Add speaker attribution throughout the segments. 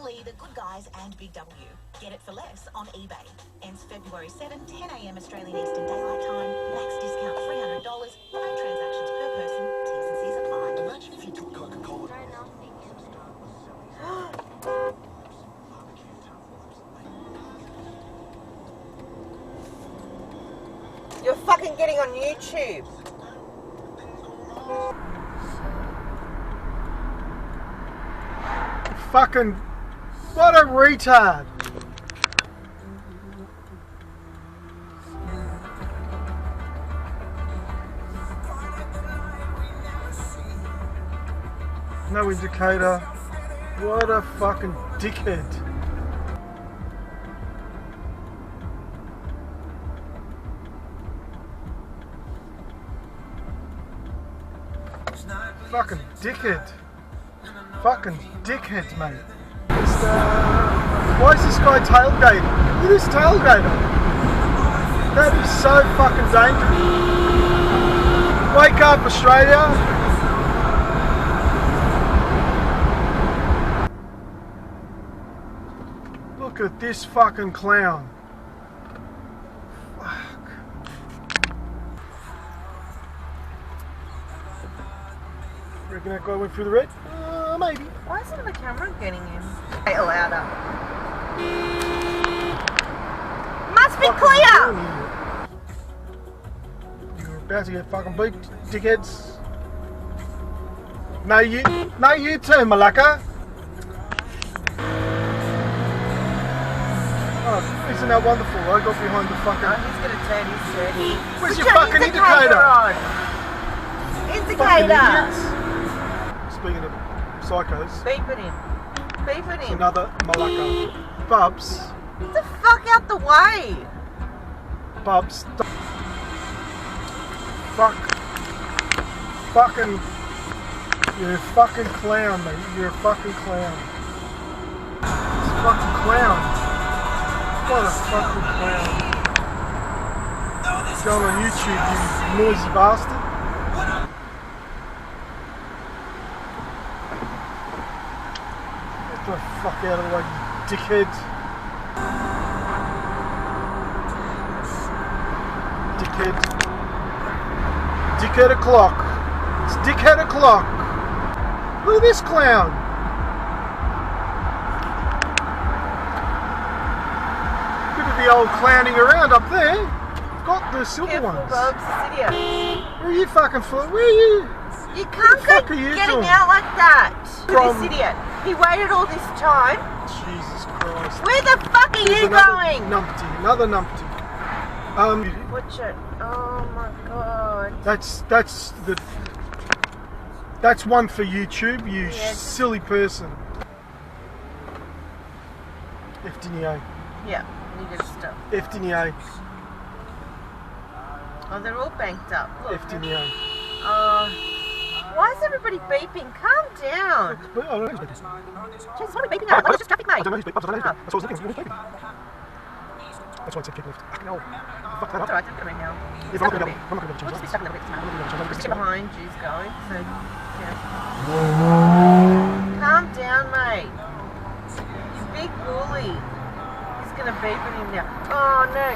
Speaker 1: Lee, The Good Guys and Big W. Get it for less on eBay. Ends February 7, 10 a.m. Australian Eastern Daylight Time. Max discount $300. 5 transactions per person. T's and C's apply.
Speaker 2: Imagine if you took Coca-Cola.
Speaker 3: You're fucking getting on YouTube.
Speaker 4: Fucking, what a retard. No indicator. What a fucking dickhead. Fucking dickhead. Fucking dickheads, mate. Why is this guy tailgating? Look at this tailgater. That is so fucking dangerous. Wake up, Australia. Look at this fucking clown. Fuck. Reckon that guy went through the red? Maybe.
Speaker 3: Why isn't the camera getting him? Hey, louder. Must be clear!
Speaker 4: You're about to get fucking beat, dickheads. No, you too, Malacca. Oh, isn't that wonderful? I got behind the fucking...
Speaker 3: Oh, he's gonna turn his 30.
Speaker 4: Where's your fucking indicator?
Speaker 3: Indicator!
Speaker 4: Speaking of psychos.
Speaker 3: Beep it in. Beep it in.
Speaker 4: Another Malacca. Bubs.
Speaker 3: Get the fuck out the way!
Speaker 4: Bubs. Fuck. Fucking. You're a fucking clown, mate. You're a fucking clown. It's a fucking clown. What a fucking clown. Going on YouTube, you noisy bastard. Get the fuck out of the way, you dickhead. Dickhead. Dickhead o'clock. It's dickhead o'clock. Look at this clown. Bit of the old clowning around up there. Got the silver
Speaker 3: Careful,
Speaker 4: ones.
Speaker 3: Bubs, this idiot.
Speaker 4: Where are you fucking for? Where are you?
Speaker 3: You can't go
Speaker 4: fuck are you
Speaker 3: getting
Speaker 4: doing?
Speaker 3: out like that. Look at
Speaker 4: From-
Speaker 3: this idiot. He waited all this time.
Speaker 4: Jesus Christ.
Speaker 3: Where the fuck are
Speaker 4: There's
Speaker 3: you
Speaker 4: another
Speaker 3: going?
Speaker 4: Numpty. Another numpty.
Speaker 3: Watch it. Oh my god.
Speaker 4: That's one for YouTube, you
Speaker 3: Yes.
Speaker 4: silly person. FDNA.
Speaker 3: Yeah, you get stuff.
Speaker 4: FDNA.
Speaker 3: Oh, they're all banked up. Look.
Speaker 4: FDNA.
Speaker 3: Why is everybody beeping? Calm down.
Speaker 4: I don't know who's beeping.
Speaker 3: Jesus, what are we beeping at? What's just traffic, mate?
Speaker 4: I don't know who's beeping. I don't know who's beeping. That's what I was looking for. Who's beeping? That's why I said kick left. Fucking hell. Fuck that
Speaker 3: That's
Speaker 4: up.
Speaker 3: alright, don't come in now.
Speaker 4: Yeah,
Speaker 3: Stuck
Speaker 4: I'm
Speaker 3: a
Speaker 4: not
Speaker 3: bit.
Speaker 4: going to
Speaker 3: We'll
Speaker 4: change
Speaker 3: just be
Speaker 4: that.
Speaker 3: stuck a little bit.
Speaker 4: I'm not going to change
Speaker 3: Just
Speaker 4: that.
Speaker 3: behind you's going, so yeah. Calm down, mate. You big bully. He's gonna beep at him now. Oh no.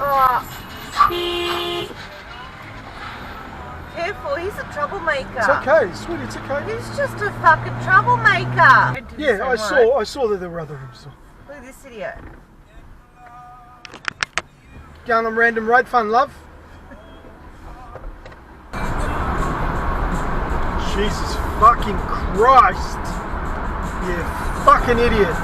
Speaker 3: Oh. Careful, he's a troublemaker.
Speaker 4: It's okay, sweetie, it's okay.
Speaker 3: He's just a fucking troublemaker.
Speaker 4: Yeah, I saw that there were other rooms.
Speaker 3: Look at this idiot.
Speaker 4: Going on random road fun, love. Jesus fucking Christ. You fucking idiot.